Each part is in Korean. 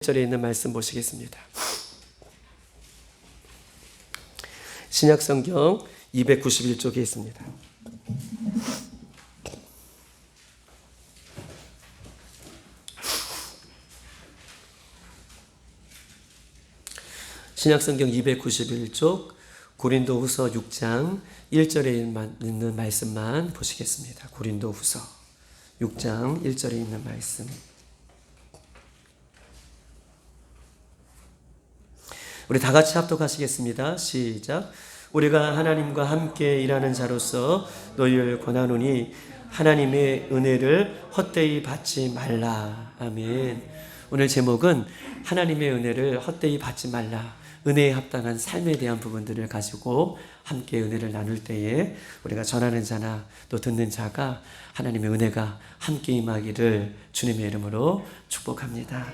절에 있는 말씀 보시겠습니다. 신약성경 291쪽에 있습니다. 신약성경 291쪽 고린도후서 6장 1절에 있는 말씀만 보시겠습니다. 고린도후서 6장 1절에 있는 말씀. 우리 다 같이 합독하시겠습니다. 시작. 우리가 하나님과 함께 일하는 자로서 너희를 권하노니 하나님의 은혜를 헛되이 받지 말라. 아멘. 오늘 제목은 하나님의 은혜를 헛되이 받지 말라. 은혜에 합당한 삶에 대한 부분들을 가지고 함께 은혜를 나눌 때에 우리가 전하는 자나 또 듣는 자가 하나님의 은혜가 함께 임하기를 주님의 이름으로 축복합니다.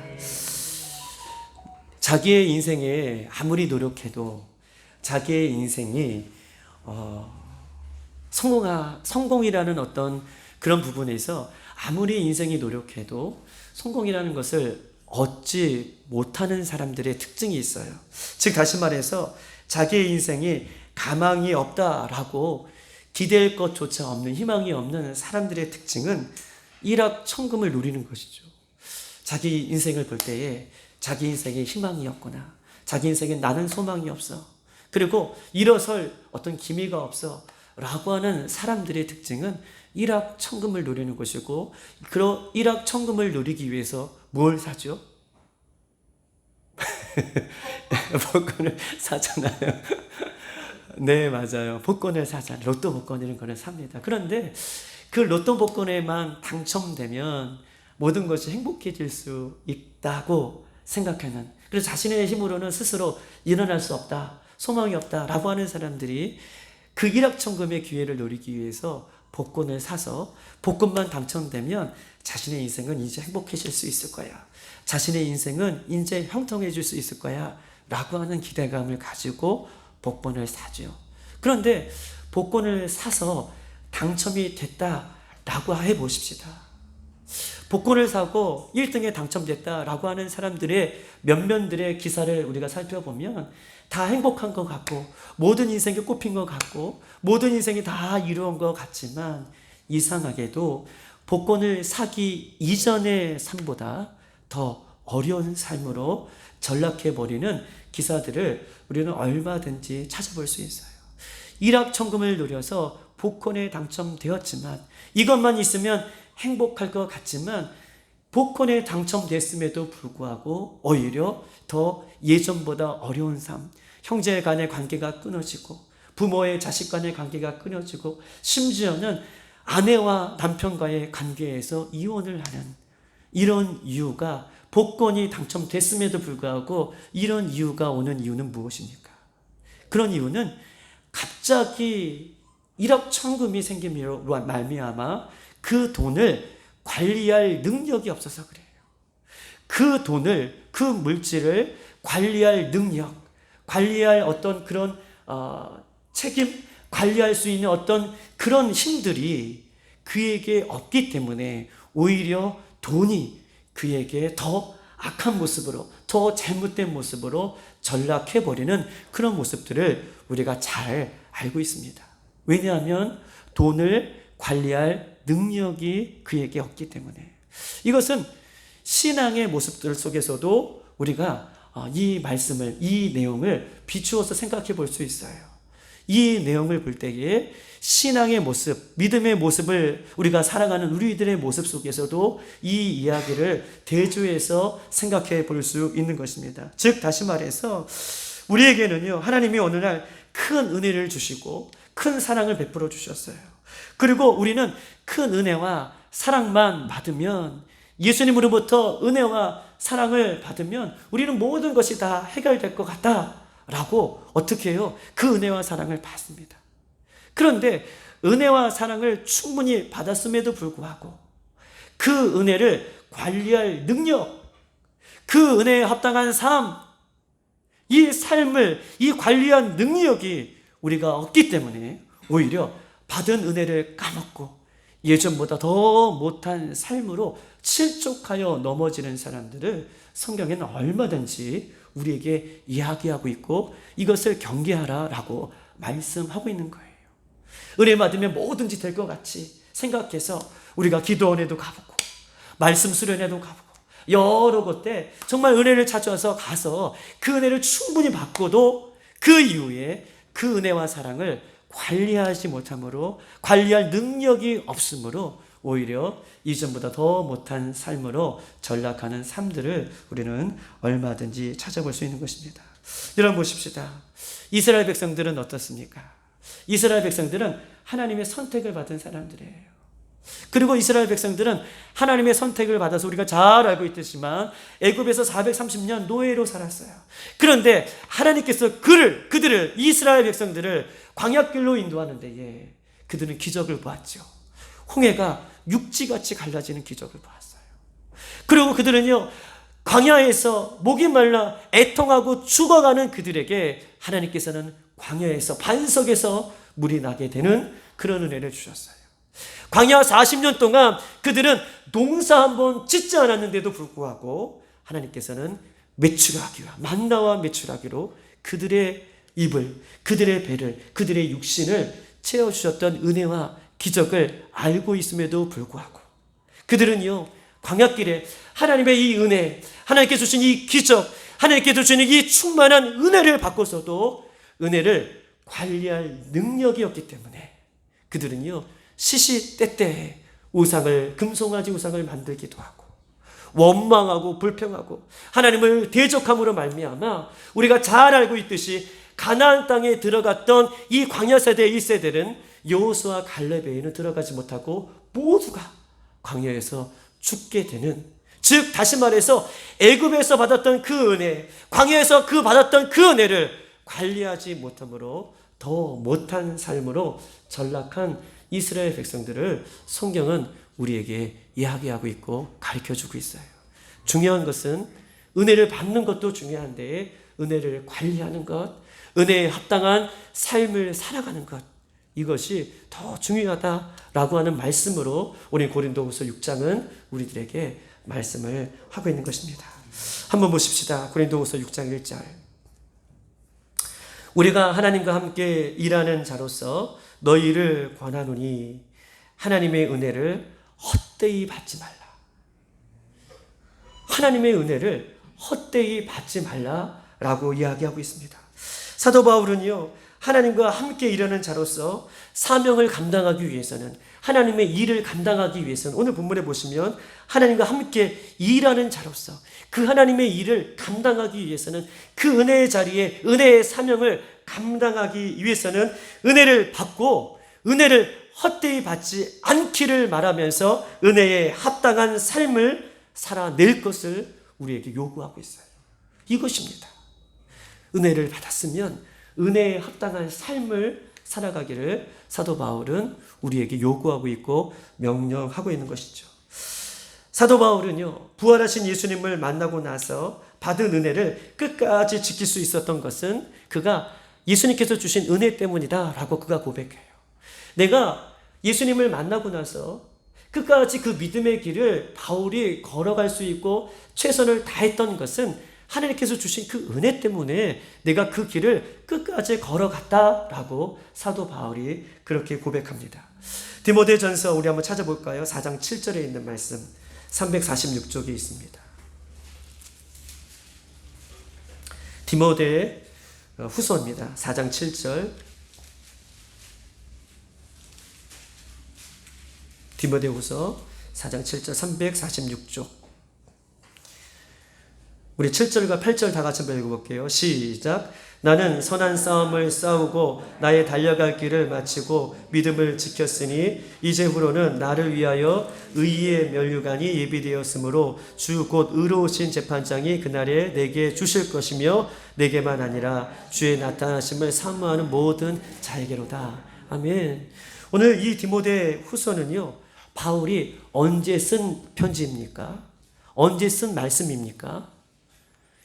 자기의 인생에 아무리 노력해도 자기의 인생이 성공이라는 어떤 그런 부분에서 아무리 인생이 노력해도 성공이라는 것을 얻지 못하는 사람들의 특징이 있어요. 즉 다시 말해서 자기의 인생이 가망이 없다라고 기댈 것조차 없는, 희망이 없는 사람들의 특징은 일확천금을 누리는 것이죠. 자기 인생을 볼 때에 자기 인생에 희망이 없구나, 자기 인생에 나는 소망이 없어, 그리고 일어설 어떤 기미가 없어 라고 하는 사람들의 특징은 일확천금을 누리는 것이고, 그런 일확천금을 누리기 위해서 뭘 사죠? 복권을 사잖아요. 네, 맞아요. 복권을 사잖아요. 로또 복권 이런 거는 삽니다. 그런데 그 로또 복권에만 당첨되면 모든 것이 행복해질 수 있다고 생각하는, 그래서 자신의 힘으로는 스스로 일어날 수 없다, 소망이 없다라고 하는 사람들이 그 일확천금의 기회를 노리기 위해서 복권을 사서 복권만 당첨되면 자신의 인생은 이제 행복해질 수 있을 거야, 자신의 인생은 이제 형통해질 수 있을 거야 라고 하는 기대감을 가지고 복권을 사죠. 그런데 복권을 사서 당첨이 됐다라고 해보십시다. 복권을 사고 1등에 당첨됐다라고 하는 사람들의 면면들의 기사를 우리가 살펴보면 다 행복한 것 같고 모든 인생이 꽃핀 것 같고 모든 인생이 다 이루어진 것 같지만, 이상하게도 복권을 사기 이전의 삶보다 더 어려운 삶으로 전락해버리는 기사들을 우리는 얼마든지 찾아볼 수 있어요. 일확천금을 누려서 복권에 당첨되었지만, 이것만 있으면 행복할 것 같지만, 복권에 당첨됐음에도 불구하고 오히려 더 예전보다 어려운 삶, 형제 간의 관계가 끊어지고 부모의 자식 간의 관계가 끊어지고 심지어는 아내와 남편과의 관계에서 이혼을 하는, 이런 이유가, 복권이 당첨됐음에도 불구하고 이런 이유가 오는 이유는 무엇입니까? 그런 이유는 갑자기 일확천금이 생김으로 말미암아 그 돈을 관리할 능력이 없어서 그래요. 그 돈을, 그 물질을 관리할 능력, 관리할 어떤 그런 책임, 관리할 수 있는 어떤 그런 힘들이 그에게 없기 때문에 오히려 돈이 그에게 더 악한 모습으로, 더 잘못된 모습으로 전락해버리는 그런 모습들을 우리가 잘 알고 있습니다. 왜냐하면 돈을 관리할 능력이 그에게 없기 때문에. 이것은 신앙의 모습들 속에서도 우리가 이 말씀을, 이 내용을 비추어서 생각해 볼 수 있어요. 이 내용을 볼 때에 신앙의 모습, 믿음의 모습을 우리가 살아가는 우리들의 모습 속에서도 이 이야기를 대조해서 생각해 볼 수 있는 것입니다. 즉 다시 말해서 우리에게는요, 하나님이 어느 날 큰 은혜를 주시고 큰 사랑을 베풀어 주셨어요. 그리고 우리는 큰 은혜와 사랑만 받으면, 예수님으로부터 은혜와 사랑을 받으면 우리는 모든 것이 다 해결될 것 같다라고 어떻게 해요? 그 은혜와 사랑을 받습니다. 그런데 은혜와 사랑을 충분히 받았음에도 불구하고 그 은혜를 관리할 능력, 그 은혜에 합당한 삶, 이 삶을, 이 관리한 능력이 우리가 없기 때문에 오히려 받은 은혜를 까먹고 예전보다 더 못한 삶으로 실족하여 넘어지는 사람들을 성경에는 얼마든지 우리에게 이야기하고 있고 이것을 경계하라라고 말씀하고 있는 거예요. 은혜 받으면 뭐든지 될 것 같이 생각해서 우리가 기도원에도 가보고 말씀 수련회도 가보고 여러 곳에 정말 은혜를 찾아서 가서 그 은혜를 충분히 받고도 그 이후에 그 은혜와 사랑을 관리하지 못함으로, 관리할 능력이 없으므로 오히려 이전보다 더 못한 삶으로 전락하는 삶들을 우리는 얼마든지 찾아볼 수 있는 것입니다. 여러분 보십시다. 이스라엘 백성들은 어떻습니까? 이스라엘 백성들은 하나님의 선택을 받은 사람들이에요. 그리고 이스라엘 백성들은 하나님의 선택을 받아서 우리가 잘 알고 있듯이만 애굽에서 430년 노예로 살았어요. 그런데 하나님께서 그들을 이스라엘 백성들을 광야길로 인도하는 데에 그들은 기적을 보았죠. 홍해가 육지같이 갈라지는 기적을 보았어요. 그리고 그들은요, 광야에서 목이 말라 애통하고 죽어가는 그들에게 하나님께서는 광야에서 반석에서 물이 나게 되는 그런 은혜를 주셨어요. 광야 40년 동안 그들은 농사 한번 짓지 않았는데도 불구하고 하나님께서는 메추라기와 만나와 메추라기로 그들의 입을, 그들의 배를, 그들의 육신을 채워주셨던 은혜와 기적을 알고 있음에도 불구하고 그들은요, 광야길에 하나님의 이 은혜, 하나님께 주신 이 기적, 하나님께 주시는 이 충만한 은혜를 받고서도 은혜를 관리할 능력이 없기 때문에 그들은요, 시시때때에 우상을, 금송아지 우상을 만들기도 하고 원망하고 불평하고 하나님을 대적함으로 말미암아 우리가 잘 알고 있듯이 가나안 땅에 들어갔던 이 광야 세대 1세들은 여호수아 갈렙에는 들어가지 못하고 모두가 광야에서 죽게 되는, 즉 다시 말해서 애굽에서 받았던 그 은혜, 광야에서 받았던 그 은혜를 관리하지 못함으로 더 못한 삶으로 전락한 이스라엘 백성들을 성경은 우리에게 이야기하고 있고 가르쳐주고 있어요. 중요한 것은 은혜를 받는 것도 중요한데 은혜를 관리하는 것, 은혜에 합당한 삶을 살아가는 것, 이것이 더 중요하다라고 하는 말씀으로 우리 고린도후서 6장은 우리들에게 말씀을 하고 있는 것입니다. 한번 보십시다. 고린도후서 6장 1절. 우리가 하나님과 함께 일하는 자로서 너희를 권하노니 하나님의 은혜를 헛되이 받지 말라. 하나님의 은혜를 헛되이 받지 말라라고 이야기하고 있습니다. 사도 바울은요, 하나님과 함께 일하는 자로서 사명을 감당하기 위해서는, 하나님의 일을 감당하기 위해서는, 오늘 본문에 보시면 하나님과 함께 일하는 자로서 그 하나님의 일을 감당하기 위해서는, 그 은혜의 자리에 은혜의 사명을 감당하기 위해서는 은혜를 받고 은혜를 헛되이 받지 않기를 말하면서 은혜에 합당한 삶을 살아낼 것을 우리에게 요구하고 있어요. 이것입니다. 은혜를 받았으면 은혜에 합당한 삶을 살아가기를 사도 바울은 우리에게 요구하고 있고 명령하고 있는 것이죠. 사도 바울은요, 부활하신 예수님을 만나고 나서 받은 은혜를 끝까지 지킬 수 있었던 것은 그가 예수님께서 주신 은혜 때문이다라고 그가 고백해요. 내가 예수님을 만나고 나서 끝까지 그 믿음의 길을 바울이 걸어갈 수 있고 최선을 다했던 것은 하나님께서 주신 그 은혜 때문에 내가 그 길을 끝까지 걸어갔다라고 사도 바울이 그렇게 고백합니다. 디모데전서 우리 한번 찾아볼까요? 4장 7절에 있는 말씀, 346쪽에 있습니다. 디모데 후서입니다. 4장 7절. 디모데 후서 4장 7절 346쪽. 우리 7절과 8절 다 같이 한번 읽어볼게요. 시작. 나는 선한 싸움을 싸우고 나의 달려갈 길을 마치고 믿음을 지켰으니 이제후로는 나를 위하여 의의 면류관이 예비되었으므로 주 곧 의로우신 재판장이 그날에 내게 주실 것이며 내게만 아니라 주의 나타나심을 사모하는 모든 자에게로다. 아멘. 오늘 이 디모데 후서는요, 바울이 언제 쓴 편지입니까? 언제 쓴 말씀입니까?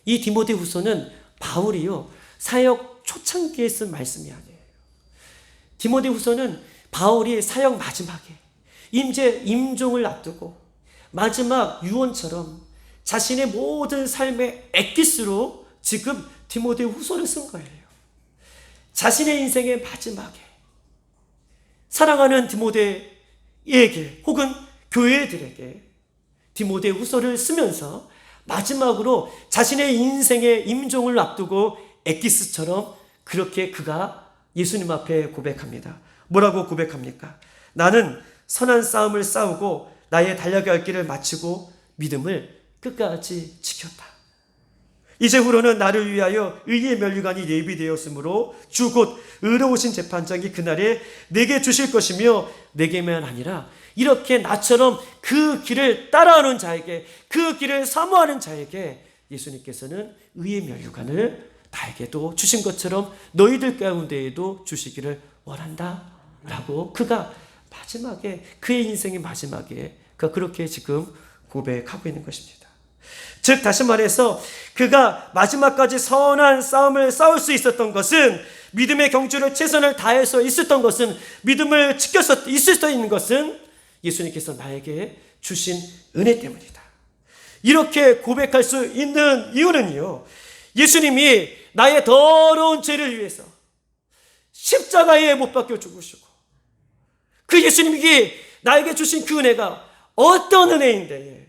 이 디모데 후서는 바울이요, 사역 초창기에 쓴 말씀이 아니에요. 디모데 후서는 바울이 사역 마지막에 임종을 앞두고 마지막 유언처럼 자신의 모든 삶의 엑기스로 지금 디모데 후서를 쓴 거예요. 자신의 인생의 마지막에 사랑하는 디모데에게 혹은 교회들에게 디모데 후서를 쓰면서 마지막으로 자신의 인생의 임종을 앞두고 엑기스처럼 그렇게 그가 예수님 앞에 고백합니다. 뭐라고 고백합니까? 나는 선한 싸움을 싸우고 나의 달려갈 길을 마치고 믿음을 끝까지 지켰다. 이제후로는 나를 위하여 의의 면류관이 예비되었으므로 주 곧 의로우신 재판장이 그날에 내게 주실 것이며 내게만 아니라 이렇게 나처럼 그 길을 따라하는 자에게, 그 길을 사모하는 자에게 예수님께서는 의의 면류관을 나에게도 주신 것처럼 너희들 가운데에도 주시기를 원한다 라고 그가 마지막에, 그의 인생의 마지막에 그가 그렇게 지금 고백하고 있는 것입니다. 즉 다시 말해서 그가 마지막까지 선한 싸움을 싸울 수 있었던 것은, 믿음의 경주를 최선을 다해서 있었던 것은, 믿음을 지켜서 있을 수 있는 것은 예수님께서 나에게 주신 은혜 때문이다. 이렇게 고백할 수 있는 이유는요, 예수님이 나의 더러운 죄를 위해서 십자가에 못 박혀 죽으시고 그 예수님이 나에게 주신 그 은혜가 어떤 은혜인데,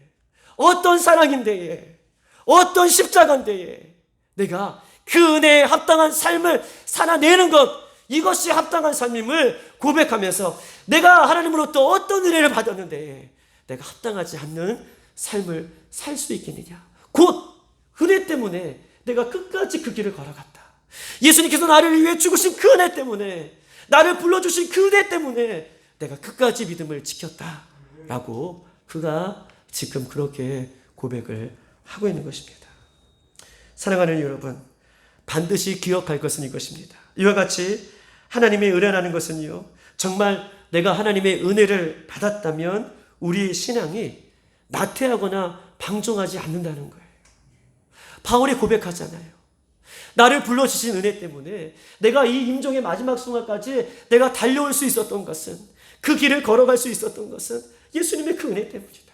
어떤 사랑인데, 어떤 십자가인데 내가 그 은혜에 합당한 삶을 살아내는 것, 이것이 합당한 삶임을 고백하면서 내가 하나님으로부터 어떤 은혜를 받았는데 내가 합당하지 않는 삶을 살 수 있겠느냐. 곧 은혜 때문에 내가 끝까지 그 길을 걸어갔다. 예수님께서 나를 위해 죽으신 그 은혜 때문에, 나를 불러주신 그 은혜 때문에 내가 끝까지 믿음을 지켰다 라고 그가 지금 그렇게 고백을 하고 있는 것입니다. 사랑하는 여러분, 반드시 기억할 것은 이것입니다. 이와 같이 하나님의 은혜라는 것은요, 정말 내가 하나님의 은혜를 받았다면 우리 신앙이 나태하거나 방종하지 않는다는 거예요. 바울이 고백하잖아요. 나를 불러주신 은혜 때문에 내가 이 임종의 마지막 순간까지 내가 달려올 수 있었던 것은, 그 길을 걸어갈 수 있었던 것은 예수님의 그 은혜 때문이다.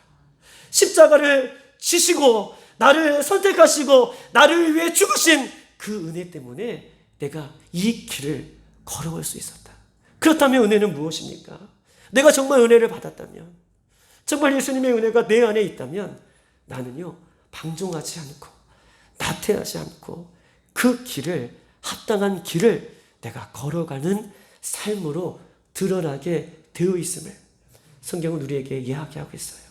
십자가를 지시고 나를 선택하시고 나를 위해 죽으신 그 은혜 때문에 내가 이 길을 걸어갈 수 있었다. 그렇다면 은혜는 무엇입니까? 내가 정말 은혜를 받았다면, 정말 예수님의 은혜가 내 안에 있다면 나는요, 방종하지 않고 나태하지 않고 그 길을, 합당한 길을 내가 걸어가는 삶으로 드러나게 되어 있음을 성경은 우리에게 이야기하고 있어요.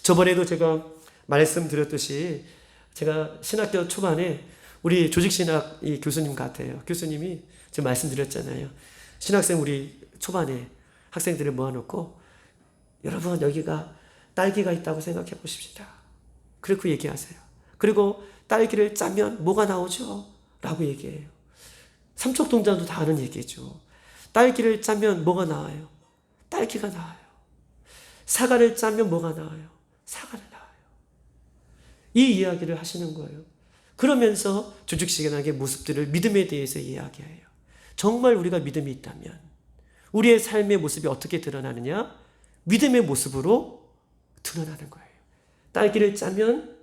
저번에도 제가 말씀드렸듯이 제가 신학교 초반에 우리 조직신학 이 교수님 같아요. 교수님이 제가 말씀드렸잖아요. 신학생 우리 초반에 학생들을 모아놓고 여러분 여기가 딸기가 있다고 생각해 보십시다. 그렇게 얘기하세요. 그리고 딸기를 짜면 뭐가 나오죠? 라고 얘기해요. 삼척동자도 다 아는 얘기죠. 딸기를 짜면 뭐가 나와요? 딸기가 나와요. 사과를 짜면 뭐가 나와요? 사과를 나와요. 이 이야기를 하시는 거예요. 그러면서 조직신학의 모습들을 믿음에 대해서 이야기해요. 정말 우리가 믿음이 있다면 우리의 삶의 모습이 어떻게 드러나느냐? 믿음의 모습으로 드러나는 거예요. 딸기를 짜면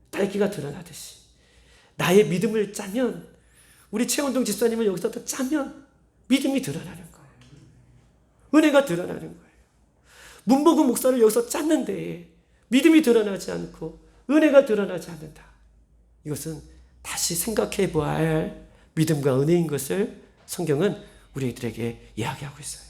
딸기가 드러나듯이 나의 믿음을 짜면, 우리 최원동 집사님을 여기서 더 짜면 믿음이 드러나는 거예요. 은혜가 드러나는 거예요. 문복은 목사를 여기서 짰는데 믿음이 드러나지 않고 은혜가 드러나지 않는다. 이것은 다시 생각해 보아야 할 믿음과 은혜인 것을 성경은 우리들에게 이야기하고 있어요.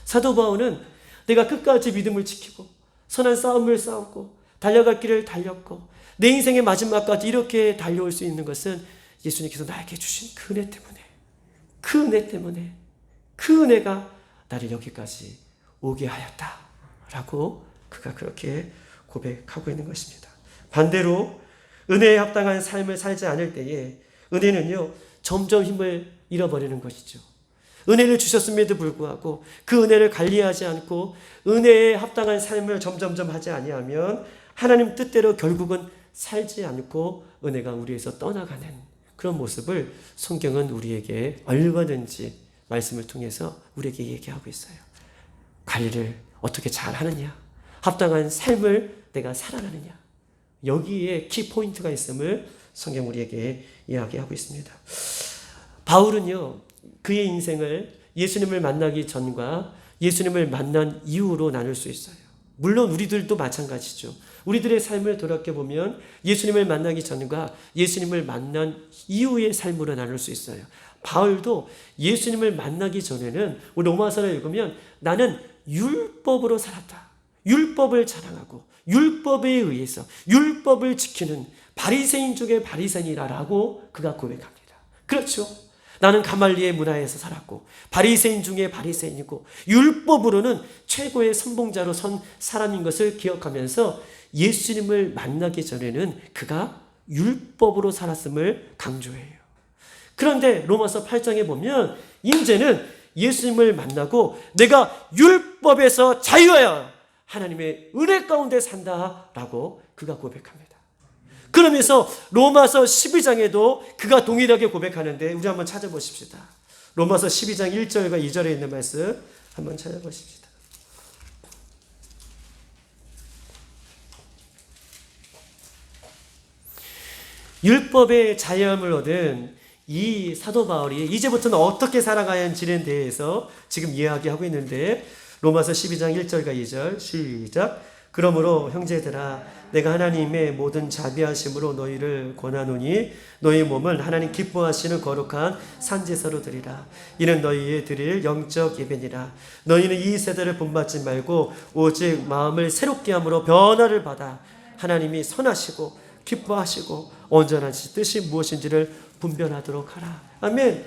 사도 바울은 내가 끝까지 믿음을 지키고 선한 싸움을 싸웠고 달려갈 길을 달렸고 내 인생의 마지막까지 이렇게 달려올 수 있는 것은 예수님께서 나에게 주신 그 은혜 때문에, 그 은혜 때문에, 그 은혜가 나를 여기까지 오게 하였다 라고 그가 그렇게 고백하고 있는 것입니다. 반대로 은혜에 합당한 삶을 살지 않을 때에 은혜는요, 점점 힘을 잃어버리는 것이죠. 은혜를 주셨음에도 불구하고 그 은혜를 관리하지 않고 은혜에 합당한 삶을 점점점 하지 아니하면 하나님 뜻대로 결국은 살지 않고 은혜가 우리에서 떠나가는 그런 모습을 성경은 우리에게 얼마든지 말씀을 통해서 우리에게 얘기하고 있어요. 관리를 어떻게 잘 하느냐? 합당한 삶을 내가 살아가느냐? 여기에 키포인트가 있음을 성경 우리에게 이야기하고 있습니다. 바울은요, 그의 인생을 예수님을 만나기 전과 예수님을 만난 이후로 나눌 수 있어요. 물론 우리들도 마찬가지죠. 우리들의 삶을 돌아보면 예수님을 만나기 전과 예수님을 만난 이후의 삶으로 나눌 수 있어요. 바울도 예수님을 만나기 전에는 우리 로마서를 읽으면 나는 율법으로 살았다. 율법을 자랑하고 율법에 의해서 율법을 지키는 바리새인 중에 바리새인이라고 그가 고백합니다. 그렇죠. 나는 가말리의 문화에서 살았고 바리새인 중에 바리새인이고 율법으로는 최고의 선봉자로 선 사람인 것을 기억하면서 예수님을 만나기 전에는 그가 율법으로 살았음을 강조해요. 그런데 로마서 8장에 보면 이제는 예수님을 만나고 내가 율법에서 자유하여 하나님의 은혜 가운데 산다라고 그가 고백합니다. 그러면서 로마서 12장에도 그가 동일하게 고백하는데 우리 한번 찾아보십시다. 로마서 12장 1절과 2절에 있는 말씀 한번 찾아보십시다. 율법의 자유함을 얻은 이 사도 바울이 이제부터는 어떻게 살아가야 하는지에 대해서 지금 이야기하고 있는데 로마서 12장 1절과 2절 시작. 그러므로 형제들아 내가 하나님의 모든 자비하심으로 너희를 권하노니 너희 몸을 하나님 기뻐하시는 거룩한 산제사로 드리라. 이는 너희의 드릴 영적 예배니라. 너희는 이 세대를 본받지 말고 오직 마음을 새롭게 함으로 변화를 받아 하나님이 선하시고 기뻐하시고 온전한 뜻이 무엇인지를 분별하도록 하라. 아멘.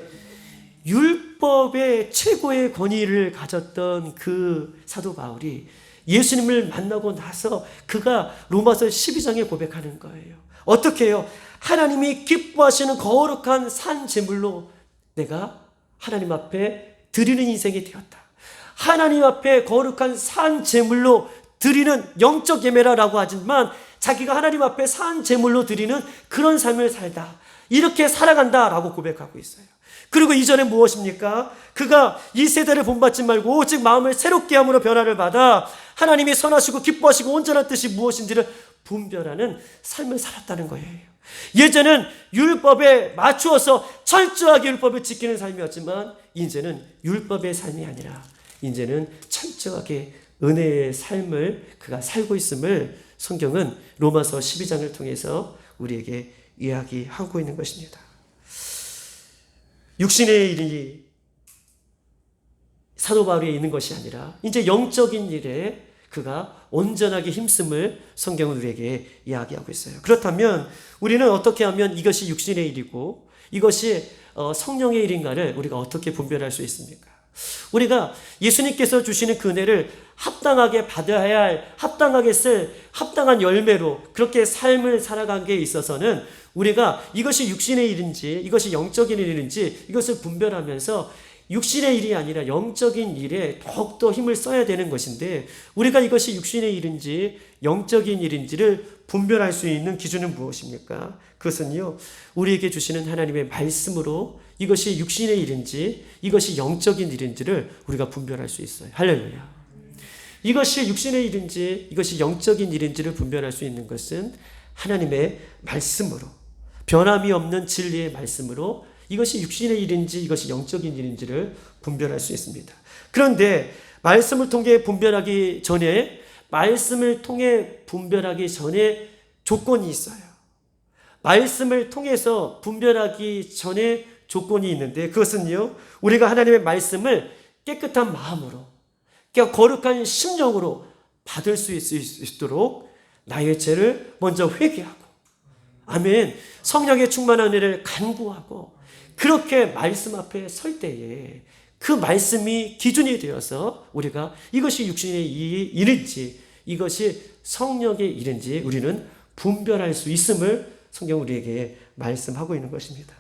율법의 최고의 권위를 가졌던 그 사도 바울이 예수님을 만나고 나서 그가 로마서 12장에 고백하는 거예요. 어떻게 해요? 하나님이 기뻐하시는 거룩한 산 제물로 내가 하나님 앞에 드리는 인생이 되었다. 하나님 앞에 거룩한 산 제물로 드리는 영적 예배라고 하지만 자기가 하나님 앞에 산 제물로 드리는 그런 삶을 살다. 이렇게 살아간다라고 고백하고 있어요. 그리고 이전에 무엇입니까? 그가 이 세대를 본받지 말고 오직 마음을 새롭게 함으로 변화를 받아 하나님이 선하시고 기뻐하시고 온전한 뜻이 무엇인지를 분별하는 삶을 살았다는 거예요. 예전은 율법에 맞추어서 철저하게 율법을 지키는 삶이었지만 이제는 율법의 삶이 아니라 이제는 철저하게 은혜의 삶을 그가 살고 있음을 성경은 로마서 12장을 통해서 우리에게 이야기하고 있는 것입니다. 육신의 일이 사도 바울에 있는 것이 아니라 이제 영적인 일에 그가 온전하게 힘씀을 성경은 우리에게 이야기하고 있어요. 그렇다면 우리는 어떻게 하면 이것이 육신의 일이고 이것이 성령의 일인가를 우리가 어떻게 분별할 수 있습니까? 우리가 예수님께서 주시는 그 은혜를 합당하게 받아야 할, 합당하게 쓸, 합당한 열매로 그렇게 삶을 살아가기에 있어서는 우리가 이것이 육신의 일인지 이것이 영적인 일인지 이것을 분별하면서 육신의 일이 아니라 영적인 일에 더욱더 힘을 써야 되는 것인데 우리가 이것이 육신의 일인지 영적인 일인지를 분별할 수 있는 기준은 무엇입니까? 그것은요, 우리에게 주시는 하나님의 말씀으로 이것이 육신의 일인지 이것이 영적인 일인지를 우리가 분별할 수 있어요. 할렐루야. 이것이 육신의 일인지 이것이 영적인 일인지를 분별할 수 있는 것은 하나님의 말씀으로, 변함이 없는 진리의 말씀으로 이것이 육신의 일인지 이것이 영적인 일인지를 분별할 수 있습니다. 그런데 말씀을 통해 분별하기 전에 조건이 있어요. 말씀을 통해서 분별하기 전에 조건이 있는데 그것은요, 우리가 하나님의 말씀을 깨끗한 마음으로, 거룩한 심령으로 받을 수 있도록 나의 죄를 먼저 회개하고, 아멘, 성령의 충만한 은혜를 간구하고 그렇게 말씀 앞에 설 때에 그 말씀이 기준이 되어서 우리가 이것이 육신의 일인지 이것이 성령의 일인지 우리는 분별할 수 있음을 성경 우리에게 말씀하고 있는 것입니다.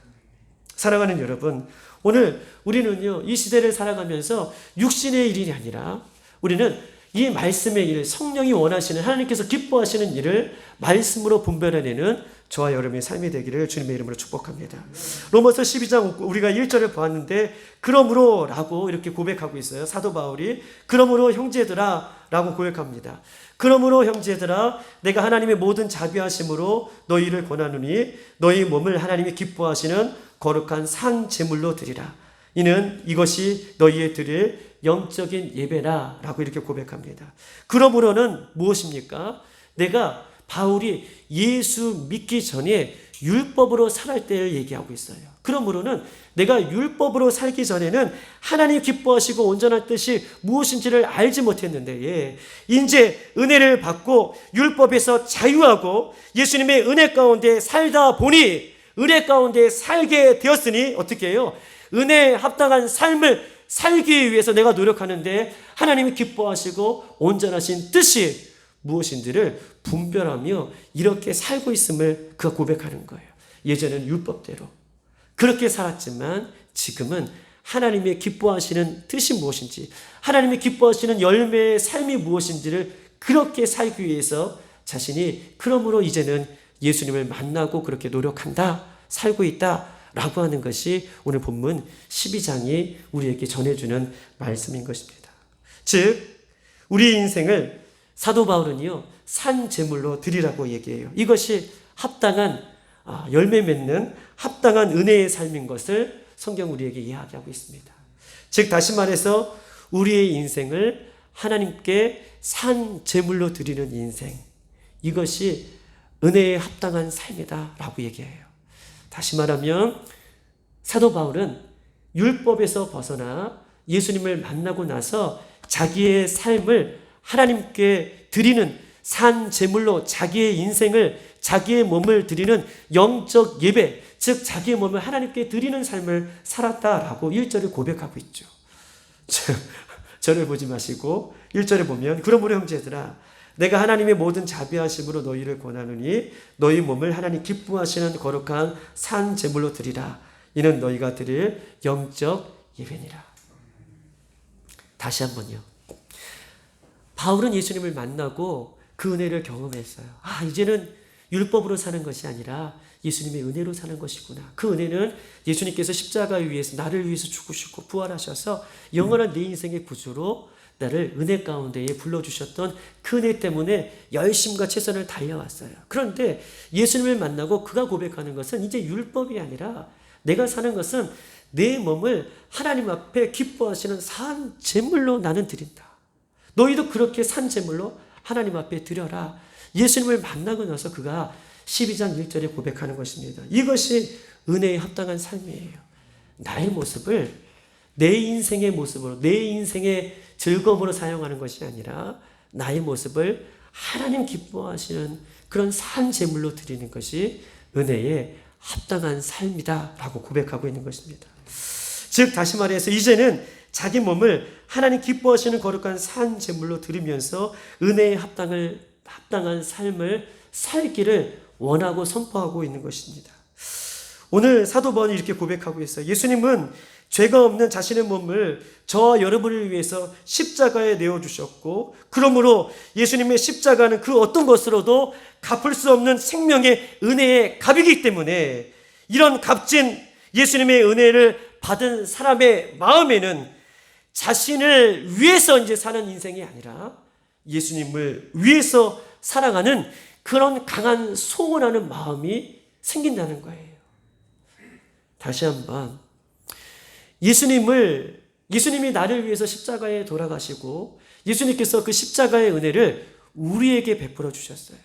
사랑하는 여러분, 오늘 우리는요, 이 시대를 살아가면서 육신의 일이 아니라 우리는 이 말씀의 일, 성령이 원하시는, 하나님께서 기뻐하시는 일을 말씀으로 분별해내는 저와 여러분의 삶이 되기를 주님의 이름으로 축복합니다. 로마서 12장 우리가 1절을 보았는데 그러므로 라고 이렇게 고백하고 있어요. 사도 바울이 그러므로 형제들아 라고 고백합니다. 그러므로 형제들아 내가 하나님의 모든 자비하심으로 너희를 권하노니 너희 몸을 하나님이 기뻐하시는 거룩한 산 제물로 드리라. 이는 이것이 너희의 드릴 영적인 예배라 라고 이렇게 고백합니다. 그러므로는 무엇입니까? 내가 바울이 예수 믿기 전에 율법으로 살할 때를 얘기하고 있어요. 그러므로는 내가 율법으로 살기 전에는 하나님 기뻐하시고 온전한 뜻이 무엇인지를 알지 못했는데 이제 은혜를 받고 율법에서 자유하고 예수님의 은혜 가운데 살다 보니 은혜 가운데 살게 되었으니 어떻게 해요? 은혜에 합당한 삶을 살기 위해서 내가 노력하는데 하나님이 기뻐하시고 온전하신 뜻이 무엇인지를 분별하며 이렇게 살고 있음을 그가 고백하는 거예요. 예전에는 율법대로 그렇게 살았지만 지금은 하나님의 기뻐하시는 뜻이 무엇인지, 하나님이 기뻐하시는 열매의 삶이 무엇인지를 그렇게 살기 위해서 자신이 그러므로 이제는 예수님을 만나고 그렇게 노력한다, 살고 있다 라고 하는 것이 오늘 본문 12장이 우리에게 전해주는 말씀인 것입니다. 즉 우리 인생을 사도 바울은요 산 제물로 드리라고 얘기해요. 이것이 합당한 열매 맺는 합당한 은혜의 삶인 것을 성경 우리에게 이야기하고 있습니다. 즉 다시 말해서 우리의 인생을 하나님께 산 제물로 드리는 인생, 이것이 은혜에 합당한 삶이다 라고 얘기해요. 다시 말하면 사도 바울은 율법에서 벗어나 예수님을 만나고 나서 자기의 삶을 하나님께 드리는 산 제물로 자기의 인생을, 자기의 몸을 드리는 영적 예배, 즉 자기의 몸을 하나님께 드리는 삶을 살았다라고 1절에 고백하고 있죠. 저를 보지 마시고 1절에 보면 그러므로 형제들아 내가 하나님의 모든 자비하심으로 너희를 권하노니 너희 몸을 하나님 기뻐하시는 거룩한 산 제물로 드리라. 이는 너희가 드릴 영적 예배니라. 다시 한번요. 바울은 예수님을 만나고 그 은혜를 경험했어요. 이제는 율법으로 사는 것이 아니라 예수님의 은혜로 사는 것이구나. 그 은혜는 예수님께서 십자가 위에서 나를 위해서 죽으시고 부활하셔서 영원한 내 인생의 구주로 나를 은혜 가운데에 불러주셨던 그 은혜 때문에 열심과 최선을 달려왔어요. 그런데 예수님을 만나고 그가 고백하는 것은 이제 율법이 아니라 내가 사는 것은 내 몸을 하나님 앞에 기뻐하시는 산 제물로 나는 드린다. 너희도 그렇게 산 제물로 하나님 앞에 드려라. 예수님을 만나고 나서 그가 12장 1절에 고백하는 것입니다. 이것이 은혜에 합당한 삶이에요. 나의 모습을 내 인생의 모습으로, 내 인생의 즐거움으로 사용하는 것이 아니라 나의 모습을 하나님 기뻐하시는 그런 산 제물로 드리는 것이 은혜에 합당한 삶이다 라고 고백하고 있는 것입니다. 즉 다시 말해서 이제는 자기 몸을 하나님 기뻐하시는 거룩한 산 제물로 드리면서 은혜에 합당한 삶을 살기를 원하고 선포하고 있는 것입니다. 오늘 사도 바울이 이렇게 고백하고 있어요. 예수님은 죄가 없는 자신의 몸을 저와 여러분을 위해서 십자가에 내어주셨고 그러므로 예수님의 십자가는 그 어떤 것으로도 갚을 수 없는 생명의 은혜의 값이기 때문에 이런 값진 예수님의 은혜를 받은 사람의 마음에는 자신을 위해서 이제 사는 인생이 아니라 예수님을 위해서 살아가는 그런 강한 소원하는 마음이 생긴다는 거예요. 다시 한번 예수님이 나를 위해서 십자가에 돌아가시고 예수님께서 그 십자가의 은혜를 우리에게 베풀어 주셨어요.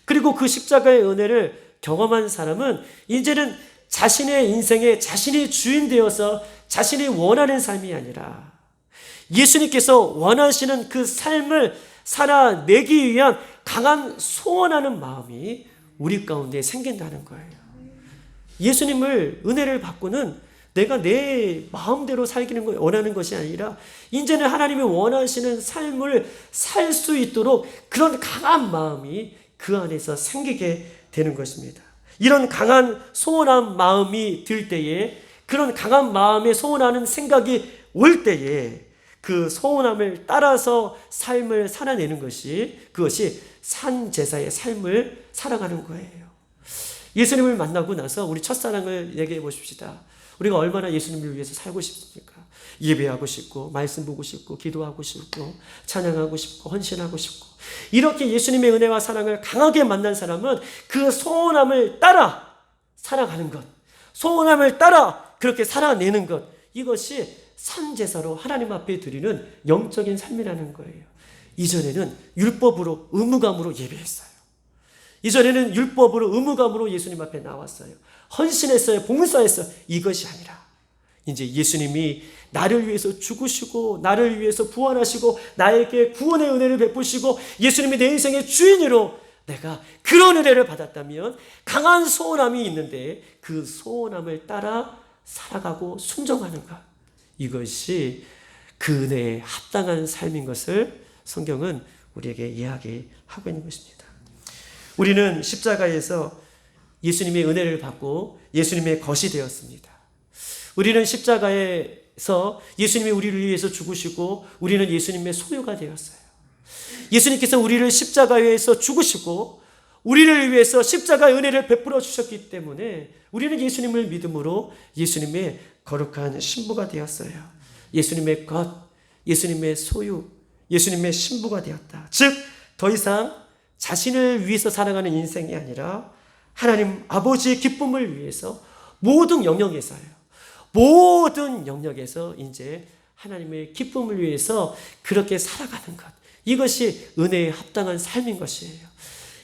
그리고 그 십자가의 은혜를 경험한 사람은 이제는 자신의 인생에 자신이 주인 되어서 자신이 원하는 삶이 아니라 예수님께서 원하시는 그 삶을 살아내기 위한 강한 소원하는 마음이 우리 가운데 생긴다는 거예요. 예수님을 은혜를 받고는 내가 내 마음대로 살기는 걸 원하는 것이 아니라 이제는 하나님이 원하시는 삶을 살 수 있도록 그런 강한 마음이 그 안에서 생기게 되는 것입니다. 이런 강한 소원한 마음이 들 때에 그런 강한 마음에 소원하는 생각이 올 때에 그 소원함을 따라서 삶을 살아내는 그것이 산 제사의 삶을 살아가는 거예요. 예수님을 만나고 나서 우리 첫사랑을 얘기해 보십시다. 우리가 얼마나 예수님을 위해서 살고 싶습니까? 예배하고 싶고, 말씀 보고 싶고, 기도하고 싶고, 찬양하고 싶고, 헌신하고 싶고, 이렇게 예수님의 은혜와 사랑을 강하게 만난 사람은 그 소원함을 따라 살아가는 것, 소원함을 따라 그렇게 살아내는 것, 이것이 산제사로 하나님 앞에 드리는 영적인 삶이라는 거예요. 이전에는 율법으로 의무감으로 예배했어요. 이전에는 율법으로 의무감으로 예수님 앞에 나왔어요. 헌신했어요. 봉사했어요. 이것이 아니라 이제 예수님이 나를 위해서 죽으시고 나를 위해서 부활하시고 나에게 구원의 은혜를 베푸시고 예수님이 내 인생의 주인으로 내가 그런 은혜를 받았다면 강한 소원함이 있는데 그 소원함을 따라 살아가고 순종하는 것, 이것이 그 은혜에 합당한 삶인 것을 성경은 우리에게 이야기하고 있는 것입니다. 우리는 십자가에서 예수님의 은혜를 받고 예수님의 것이 되었습니다. 우리는 십자가에서 예수님이 우리를 위해서 죽으시고 우리는 예수님의 소유가 되었어요. 예수님께서 우리를 십자가에서 죽으시고 우리를 위해서 십자가의 은혜를 베풀어 주셨기 때문에 우리는 예수님을 믿음으로 예수님의 거룩한 신부가 되었어요. 예수님의 것, 예수님의 소유, 예수님의 신부가 되었다. 즉, 더 이상 자신을 위해서 살아가는 인생이 아니라 하나님 아버지의 기쁨을 위해서 모든 영역에서요. 모든 영역에서 이제 하나님의 기쁨을 위해서 그렇게 살아가는 것. 이것이 은혜에 합당한 삶인 것이에요.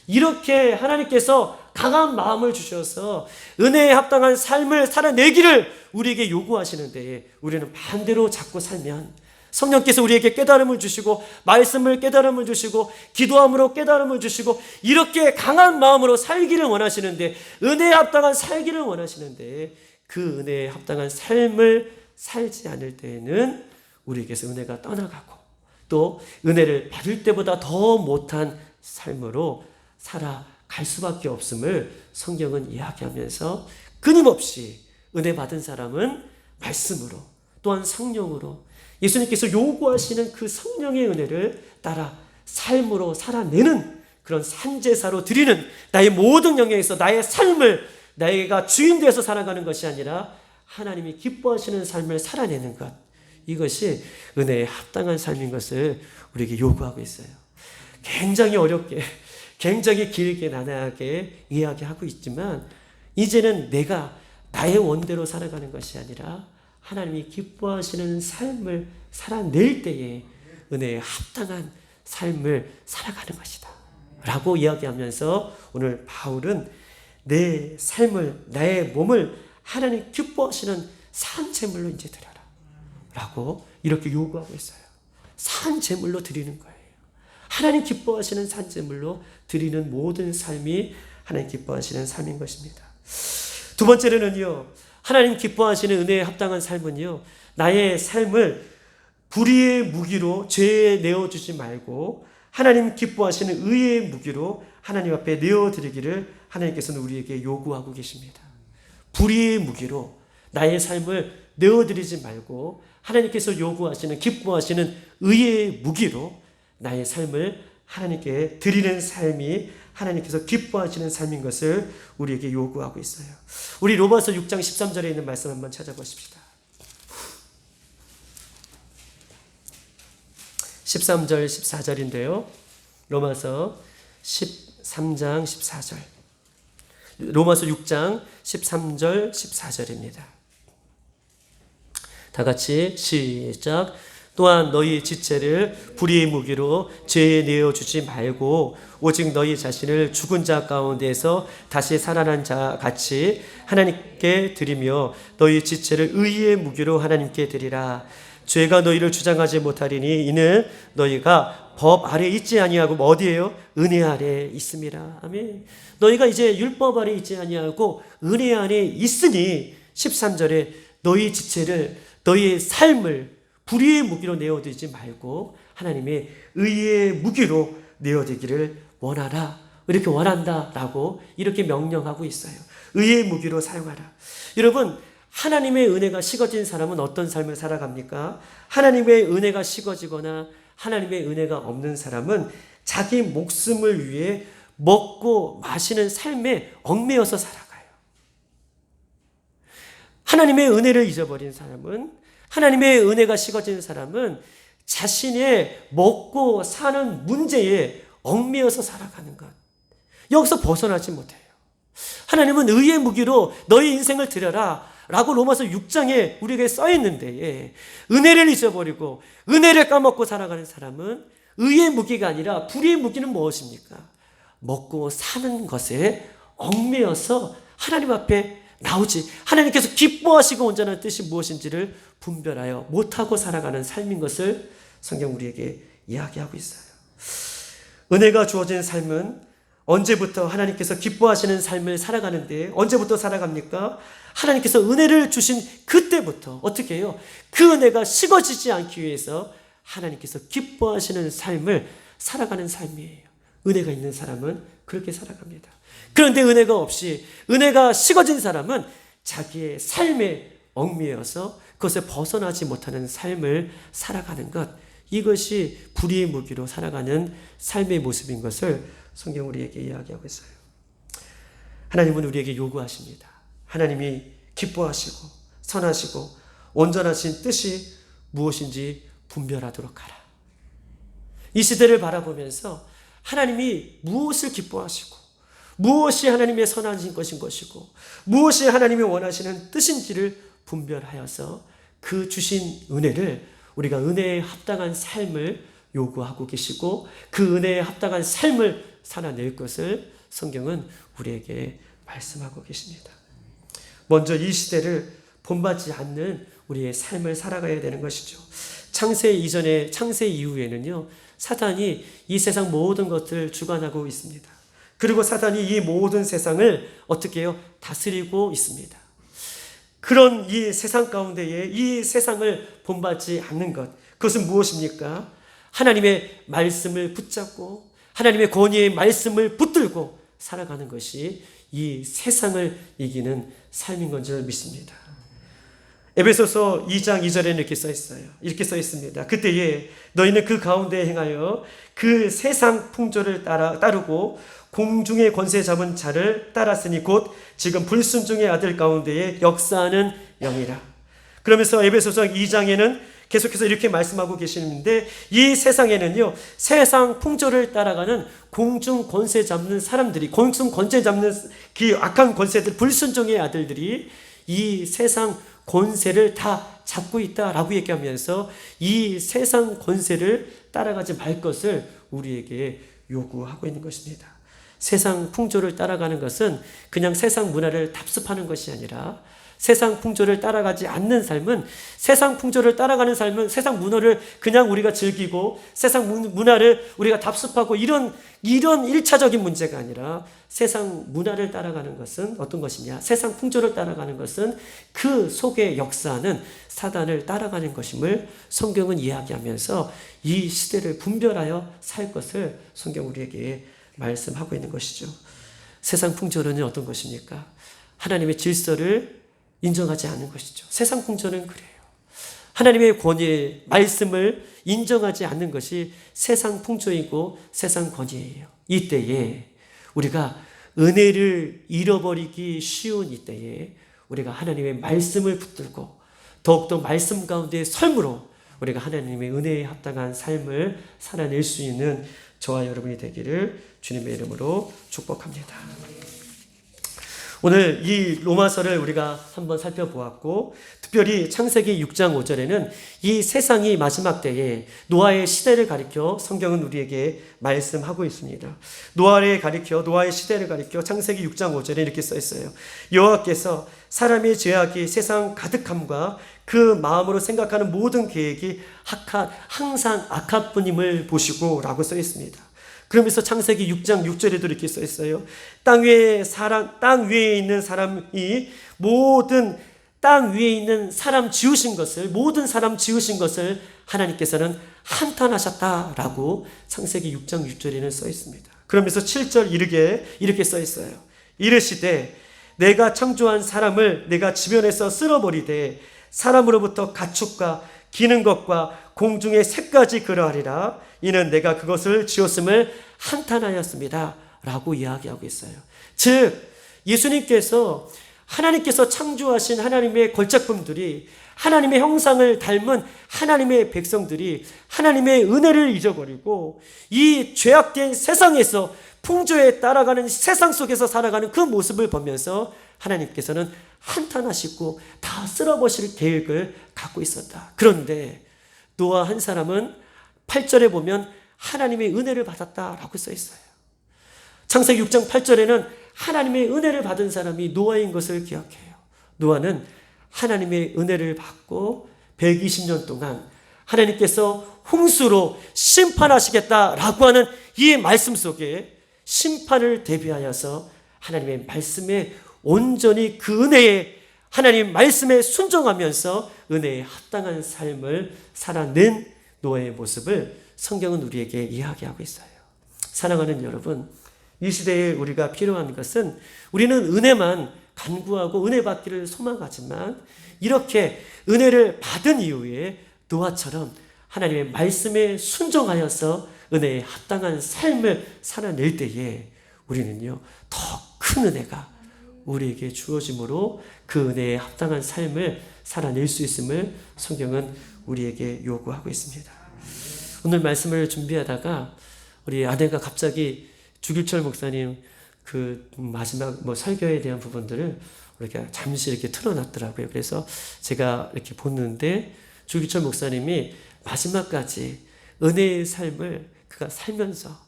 이렇게 하나님께서 강한 마음을 주셔서 은혜에 합당한 삶을 살아내기를 우리에게 요구하시는데 우리는 반대로 자꾸 살면 성령께서 우리에게 깨달음을 주시고 말씀을 깨달음을 주시고 기도함으로 깨달음을 주시고 이렇게 강한 마음으로 살기를 원하시는데 은혜에 합당한 살기를 원하시는데 그 은혜에 합당한 삶을 살지 않을 때에는 우리에게서 은혜가 떠나가고 또 은혜를 받을 때보다 더 못한 삶으로 살아갈 수밖에 없음을 성경은 이야기하면서 끊임없이 은혜 받은 사람은 말씀으로 또한 성령으로 예수님께서 요구하시는 그 성령의 은혜를 따라 삶으로 살아내는 그런 산제사로 드리는 나의 모든 영역에서 나의 삶을 내가 주인 되어서 살아가는 것이 아니라 하나님이 기뻐하시는 삶을 살아내는 것, 이것이 은혜에 합당한 삶인 것을 우리에게 요구하고 있어요. 굉장히 어렵게 굉장히 길게 나나하게 이야기하고 있지만 이제는 내가 나의 원대로 살아가는 것이 아니라 하나님이 기뻐하시는 삶을 살아낼 때에 은혜에 합당한 삶을 살아가는 것이다 라고 이야기하면서 오늘 바울은 내 삶을, 나의 몸을 하나님 기뻐하시는 산제물로 이제 드려라 라고 이렇게 요구하고 있어요. 산제물로 드리는 거예요. 하나님 기뻐하시는 산제물로 드리는 모든 삶이 하나님 기뻐하시는 삶인 것입니다. 두 번째로는요, 하나님 기뻐하시는 은혜에 합당한 삶은요, 나의 삶을 불의의 무기로 죄에 내어주지 말고 하나님 기뻐하시는 의의 무기로 하나님 앞에 내어드리기를 하나님께서는 우리에게 요구하고 계십니다. 불의의 무기로 나의 삶을 내어드리지 말고 하나님께서 요구하시는 기뻐하시는 의의 무기로 나의 삶을 하나님께 드리는 삶이 하나님께서 기뻐하시는 삶인 것을 우리에게 요구하고 있어요. 우리 로마서 6장 13절에 있는 말씀 한번 찾아보십시다. 13절 14절인데요. 로마서 13장 14절. 로마서 6장 13절 14절입니다. 다 같이 시작. 또한 너희 지체를 불의의 무기로 죄에 내어주지 말고 오직 너희 자신을 죽은 자 가운데서 다시 살아난 자 같이 하나님께 드리며 너희 지체를 의의 무기로 하나님께 드리라. 죄가 너희를 주장하지 못하리니 이는 너희가 법 아래 있지 아니하고 어디에요? 은혜 아래 있습니다. 아멘. 너희가 이제 율법 아래 있지 아니하고 은혜 안에 있으니 13절에 너희 지체를 너희의 삶을 불의의 무기로 내어드리지 말고 하나님의 의의 무기로 내어드리기를 원하라. 이렇게 원한다라고 이렇게 명령하고 있어요. 의의 무기로 사용하라. 여러분, 하나님의 은혜가 식어진 사람은 어떤 삶을 살아갑니까? 하나님의 은혜가 식어지거나 하나님의 은혜가 없는 사람은 자기 목숨을 위해 먹고 마시는 삶에 얽매여서 살아가요. 하나님의 은혜를 잊어버린 사람은, 하나님의 은혜가 식어진 사람은 자신의 먹고 사는 문제에 얽매여서 살아가는 것, 여기서 벗어나지 못해요. 하나님은 의의 무기로 너희 인생을 드려라 라고 로마서 6장에 우리에게 써있는데, 은혜를 잊어버리고 은혜를 까먹고 살아가는 사람은 의의 무기가 아니라 불의의 무기는 무엇입니까? 먹고 사는 것에 얽매여서 하나님 앞에 나오지, 하나님께서 기뻐하시고 온전한 뜻이 무엇인지를 분별하여 못하고 살아가는 삶인 것을 성경 우리에게 이야기하고 있어요. 은혜가 주어진 삶은 언제부터 하나님께서 기뻐하시는 삶을 살아가는데, 언제부터 살아갑니까? 하나님께서 은혜를 주신 그때부터. 어떻게 해요? 그 은혜가 식어지지 않기 위해서 하나님께서 기뻐하시는 삶을 살아가는 삶이에요. 은혜가 있는 사람은 그렇게 살아갑니다. 그런데 은혜가 없이, 은혜가 식어진 사람은 자기의 삶에 얽매여서 그것에 벗어나지 못하는 삶을 살아가는 것, 이것이 불의의 무기로 살아가는 삶의 모습인 것을 성경 우리에게 이야기하고 있어요. 하나님은 우리에게 요구하십니다. 하나님이 기뻐하시고 선하시고 온전하신 뜻이 무엇인지 분별하도록 하라. 이 시대를 바라보면서 하나님이 무엇을 기뻐하시고 무엇이 하나님의 선하신 것인 것이고 무엇이 하나님이 원하시는 뜻인지를 분별하여서 그 주신 은혜를, 우리가 은혜에 합당한 삶을 요구하고 계시고 그 은혜에 합당한 삶을 살아낼 것을 성경은 우리에게 말씀하고 계십니다. 먼저 이 시대를 본받지 않는 우리의 삶을 살아가야 되는 것이죠. 창세 이전에, 창세 이후에는요, 사탄이 이 세상 모든 것을 주관하고 있습니다. 그리고 사탄이 이 모든 세상을 어떻게 해요? 다스리고 있습니다. 그런 이 세상 가운데에 이 세상을 본받지 않는 것, 그것은 무엇입니까? 하나님의 말씀을 붙잡고 하나님의 권위의 말씀을 붙들고 살아가는 것이 이 세상을 이기는 삶인 건 줄 믿습니다. 에베소서 2장 2절에는 이렇게 써 있어요. 이렇게 써 있습니다. 그때에 너희는 그 가운데 행하여 그 세상 풍조를 따르고 공중의 권세 잡은 자를 따랐으니 곧 지금 불순종의 아들 가운데에 역사하는 영이라. 그러면서 에베소서 2장에는 계속해서 이렇게 말씀하고 계시는데, 이 세상에는요, 세상 풍조를 따라가는 공중 권세 잡는 사람들이, 공중 권세 잡는 그 악한 권세들, 불순종의 아들들이 이 세상 권세를 다 잡고 있다라고 얘기하면서 이 세상 권세를 따라가지 말 것을 우리에게 요구하고 있는 것입니다. 세상 풍조를 따라가는 것은 그냥 세상 문화를 답습하는 것이 아니라, 세상 풍조를 따라가지 않는 삶은, 세상 풍조를 따라가는 삶은 세상 문화를 그냥 우리가 즐기고 세상 문화를 우리가 답습하고 이런 1차적인 문제가 아니라, 세상 문화를 따라가는 것은 어떤 것이냐? 세상 풍조를 따라가는 것은 그 속에 역사하는 사단을 따라가는 것임을 성경은 이야기하면서 이 시대를 분별하여 살 것을 성경 우리에게 말씀하고 있는 것이죠. 세상 풍조는 어떤 것입니까? 하나님의 질서를 인정하지 않는 것이죠. 세상 풍조는 그래요. 하나님의 권위의 말씀을 인정하지 않는 것이 세상 풍조이고 세상 권위예요. 이때에 우리가 은혜를 잃어버리기 쉬운 이때에 우리가 하나님의 말씀을 붙들고 더욱더 말씀 가운데 설므로 우리가 하나님의 은혜에 합당한 삶을 살아낼 수 있는 저와 여러분이 되기를 주님의 이름으로 축복합니다. 오늘 이 로마서를 우리가 한번 살펴보았고, 특별히 창세기 6장 5절에는 이 세상이 마지막 때에 노아의 시대를 가리켜 성경은 우리에게 말씀하고 있습니다. 노아의 시대를 가리켜 창세기 6장 5절에 이렇게 써 있어요. 여호와께서 사람의 죄악이 세상 가득함과 그 마음으로 생각하는 모든 계획이 항상 악함뿐임을 보시고 라고 써 있습니다. 그러면서 창세기 6장 6절에도 이렇게 써 있어요. 땅 위에 있는 사람이 모든 땅 위에 있는 사람 지으신 것을, 모든 사람 지으신 것을 하나님께서는 한탄하셨다라고 창세기 6장 6절에는 써 있습니다. 그러면서 7절 이르게 이렇게 써 있어요. 이르시되 내가 창조한 사람을 내가 지면에서 쓸어버리되 사람으로부터 가축과 기는 것과 공중의 새까지 그러하리라. 이는 내가 그것을 지었음을 한탄하였습니다 라고 이야기하고 있어요. 즉 예수님께서 하나님께서 창조하신 하나님의 걸작품들이, 하나님의 형상을 닮은 하나님의 백성들이 하나님의 은혜를 잊어버리고 이 죄악된 세상에서 풍조에 따라가는 세상 속에서 살아가는 그 모습을 보면서 하나님께서는 한탄하시고 다 쓸어버릴 계획을 갖고 있었다. 그런데 노아 한 사람은 8절에 보면 하나님의 은혜를 받았다라고 써 있어요. 창세기 6장 8절에는 하나님의 은혜를 받은 사람이 노아인 것을 기억해요. 노아는 하나님의 은혜를 받고 120년 동안 하나님께서 홍수로 심판하시겠다라고 하는 이 말씀 속에 심판을 대비하여서 하나님의 말씀에 온전히 그 은혜에, 하나님 말씀에 순종하면서 은혜에 합당한 삶을 살아낸 노아의 모습을 성경은 우리에게 이야기하고 있어요. 사랑하는 여러분, 이 시대에 우리가 필요한 것은, 우리는 은혜만 간구하고 은혜 받기를 소망하지만 이렇게 은혜를 받은 이후에 노아처럼 하나님의 말씀에 순종하여서 은혜에 합당한 삶을 살아낼 때에 우리는요 더 큰 은혜가 우리에게 주어짐으로 그 은혜에 합당한 삶을 살아낼 수 있음을 성경은 우리에게 요구하고 있습니다. 오늘 말씀을 준비하다가 우리 아내가 갑자기 주길철 목사님 그 마지막 설교에 대한 부분들을 이렇게 잠시 이렇게 틀어놨더라고요. 그래서 제가 이렇게 보는데 주길철 목사님이 마지막까지 은혜의 삶을 그가 살면서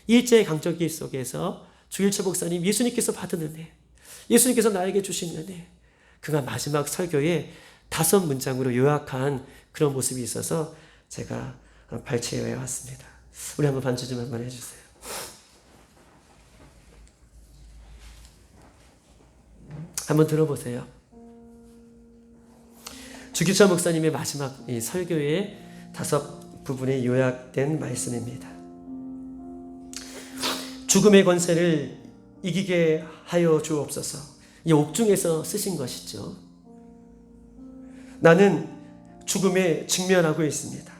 일제의 강점기 속에서 주길철 목사님, 예수님께서 받은 은혜, 예수님께서 나에게 주신 은혜, 그가 마지막 설교에 5문장으로 요약한 그런 모습이 있어서 제가 발췌해 왔습니다. 우리 한번 반주 좀 한번 해주세요. 한번 들어보세요. 주길철 목사님의 마지막 이 설교의 5부분에 요약된 말씀입니다. 죽음의 권세를 이기게 하여 주옵소서. 이 옥중에서 쓰신 것이죠. 나는 죽음에 직면하고 있습니다.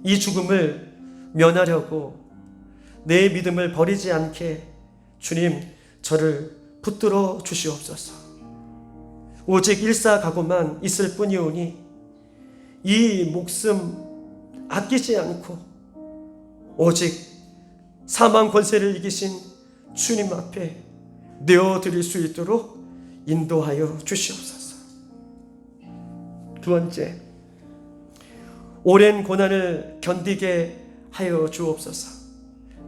이 죽음을 면하려고 내 믿음을 버리지 않게 주님 저를 붙들어 주시옵소서. 오직 일사각오만 있을 뿐이오니 이 목숨 아끼지 않고 오직 사망 권세를 이기신 주님 앞에 내어드릴 수 있도록 인도하여 주시옵소서. 2번째, 오랜 고난을 견디게 하여 주옵소서.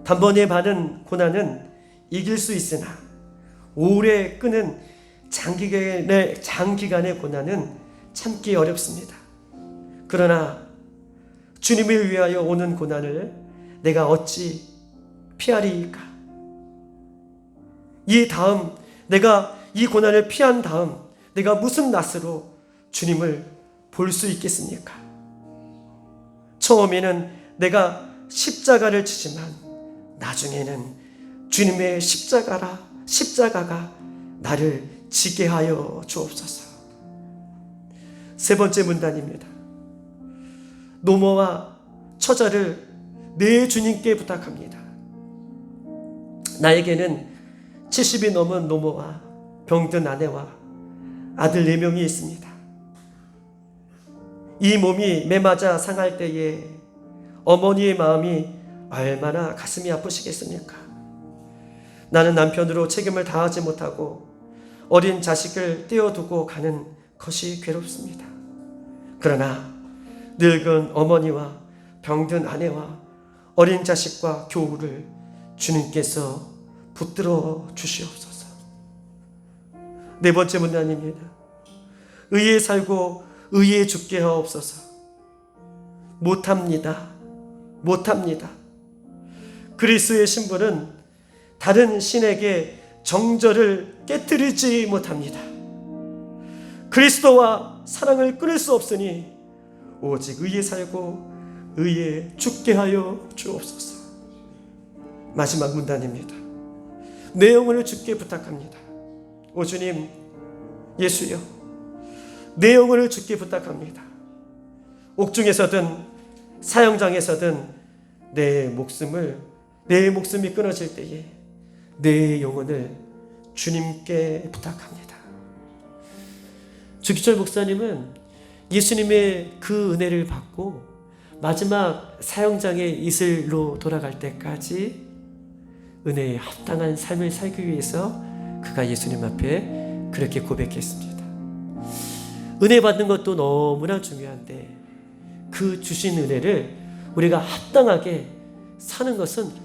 단번에 받은 고난은 이길 수 있으나 오래 끄는 장기간의 고난은 참기 어렵습니다. 그러나 주님을 위하여 오는 고난을 내가 어찌 피하리이까? 내가 이 고난을 피한 다음 내가 무슨 낯으로 주님을 볼 수 있겠습니까? 처음에는 내가 십자가를 지지만 나중에는 주님의 십자가가 나를 지게 하여 주옵소서. 3번째 문단입니다. 노모와 처자를 내 주님께 부탁합니다. 나에게는 70이 넘은 노모와 병든 아내와 아들 4명이 있습니다. 이 몸이 매맞아 상할 때에 어머니의 마음이 얼마나 가슴이 아프시겠습니까? 나는 남편으로 책임을 다하지 못하고 어린 자식을 떼어두고 가는 것이 괴롭습니다. 그러나 늙은 어머니와 병든 아내와 어린 자식과 교우를 주님께서 붙들어 주시옵소서. 4번째 문단입니다. 의에 살고 의에 죽게 하옵소서. 못합니다. 그리스도의 신분은 다른 신에게 정절을 깨뜨리지 못합니다. 그리스도와 사랑을 끊을 수 없으니 오직 의에 살고 의에 죽게 하여 주옵소서. 마지막 문단입니다. 내 영혼을 주께 부탁합니다. 오 주님, 예수여, 내 영혼을 주께 부탁합니다. 옥중에서든 사형장에서든 내 목숨이 끊어질 때에 내 영혼을 주님께 부탁합니다. 주기철 목사님은 예수님의 그 은혜를 받고 마지막 사형장의 이슬로 돌아갈 때까지 은혜에 합당한 삶을 살기 위해서 그가 예수님 앞에 그렇게 고백했습니다. 은혜 받는 것도 너무나 중요한데 그 주신 은혜를 우리가 합당하게 사는 것은